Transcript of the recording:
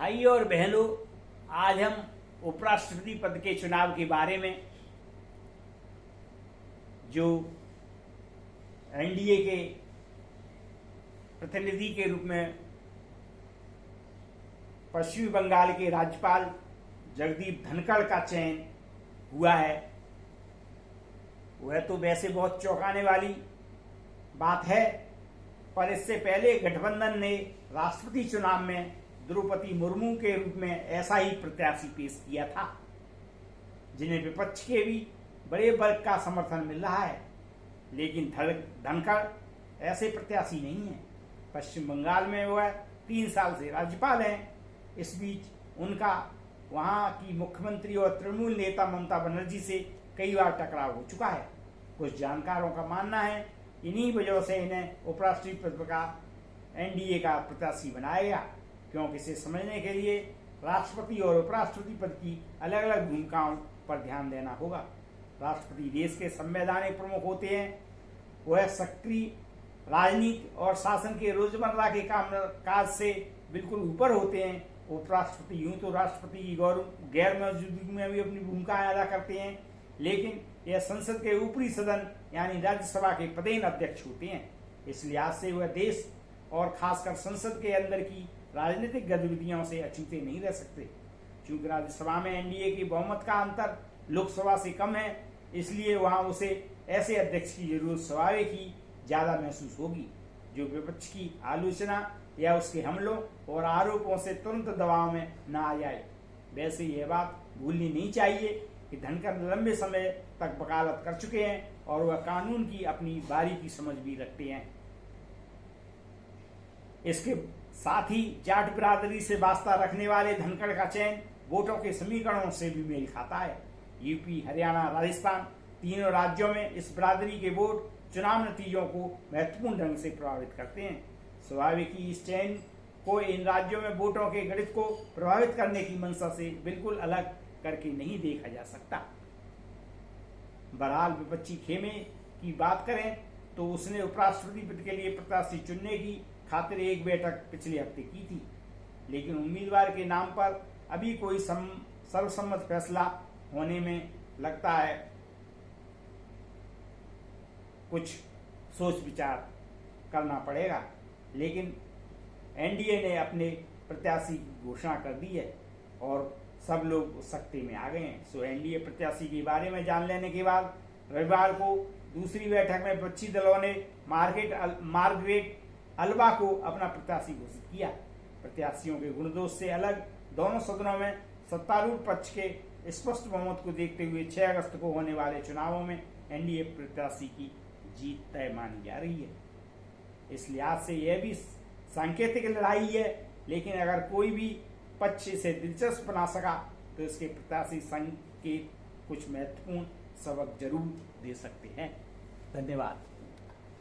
भाई और बहनों, आज हम उपराष्ट्रपति पद के चुनाव के बारे में जो एनडीए के प्रतिनिधि के रूप में पश्चिमी बंगाल के राज्यपाल जगदीप धनखड़ का चयन हुआ है, वह तो वैसे बहुत चौंकाने वाली बात है। पर इससे पहले गठबंधन ने राष्ट्रपति चुनाव में द्रौपदी मुर्मू के रूप में ऐसा ही प्रत्याशी पेश किया था, जिन्हें विपक्ष के भी बड़े वर्ग का समर्थन मिल रहा है। लेकिन धनखड़ ऐसे प्रत्याशी नहीं है। पश्चिम बंगाल में वह 3 साल से राज्यपाल हैं। इस बीच उनका वहां की मुख्यमंत्री और तृणमूल नेता ममता बनर्जी से कई बार टकराव हो चुका है। कुछ जानकारों का मानना है इन्हीं वजह से इन्हें उपराष्ट्रपति पद का एनडीए का प्रत्याशी बनाया गया, क्योंकि इसे समझने के लिए राष्ट्रपति और उपराष्ट्रपति पद की अलग अलग भूमिकाओं पर ध्यान देना होगा। राष्ट्रपति देश के संवैधानिक प्रमुख होते हैं। वह सक्रिय राजनीति और शासन के रोजमर्रा के काज से बिल्कुल ऊपर होते हैं। उपराष्ट्रपति यूं तो राष्ट्रपति की गैर मौजूदगी में भी अपनी भूमिका अदा करते हैं, लेकिन यह संसद के ऊपरी सदन यानी राज्यसभा के पदेन अध्यक्ष होते हैं। इस लिहाज से वह देश और खासकर संसद के अंदर की राजनीतिक गतिविधियों से अछूते नहीं रह सकते। चूंकि राज्यसभा में एनडीए की बहुमत का अंतर लोकसभा से कम है, इसलिए वहां उसे ऐसे अध्यक्ष की जरूरत स्वाभाविक ही ज्यादा महसूस होगी, जो विपक्ष की आलोचना या उसके हमलों और आरोपों से तुरंत दबाव में न आ जाए। वैसे यह बात भूलनी नहीं चाहिए कि धनखड़ लंबे समय तक वकालत कर चुके हैं और वह कानून की अपनी बारीकी समझ भी रखते हैं। इसके साथ ही जाट बिरादरी से वास्ता रखने वाले धनखड़ का चयन वोटों के समीकरणों से भी मेल खाता है। यूपी, हरियाणा, राजस्थान तीनों राज्यों में इस बिरादरी के वोट चुनाव नतीजों को महत्वपूर्ण ढंग से प्रभावित करते हैं। स्वाभाविक ही इस चयन को इन राज्यों में वोटों के गणित को प्रभावित करने की मंशा से बिल्कुल अलग करके नहीं देखा जा सकता। बहरहाल विपक्षी खेमे की बात करें तो उसने उपराष्ट्रपति पद के लिए प्रत्याशी चुनने की खातिर एक बैठक पिछले हफ्ते की थी, लेकिन उम्मीदवार के नाम पर अभी कोई सर्वसम्मत फैसला होने में लगता है कुछ सोच विचार करना पड़ेगा। लेकिन एनडीए ने अपने प्रत्याशी की घोषणा कर दी है और सब लोग सख्ती में आ गए हैं। सो एनडीए प्रत्याशी के बारे में जान लेने के बाद रविवार को दूसरी बैठक में विपक्षी दलों ने मार्गरेट अल्वा को अपना प्रत्याशी घोषित किया। प्रत्याशियों के गुणदोष से अलग दोनों सदनों में सत्तारूढ़ पक्ष के स्पष्ट बहुमत को देखते हुए 6 अगस्त को होने वाले चुनावों में एनडीए प्रत्याशी की जीत तय मानी जा रही है। इस लिहाज से यह भी सांकेतिक लड़ाई है, लेकिन अगर कोई भी पक्ष इसे दिलचस्प बना सका तो इसके प्रत्याशी संकेत कुछ महत्वपूर्ण सबक जरूर दे सकते हैं। धन्यवाद।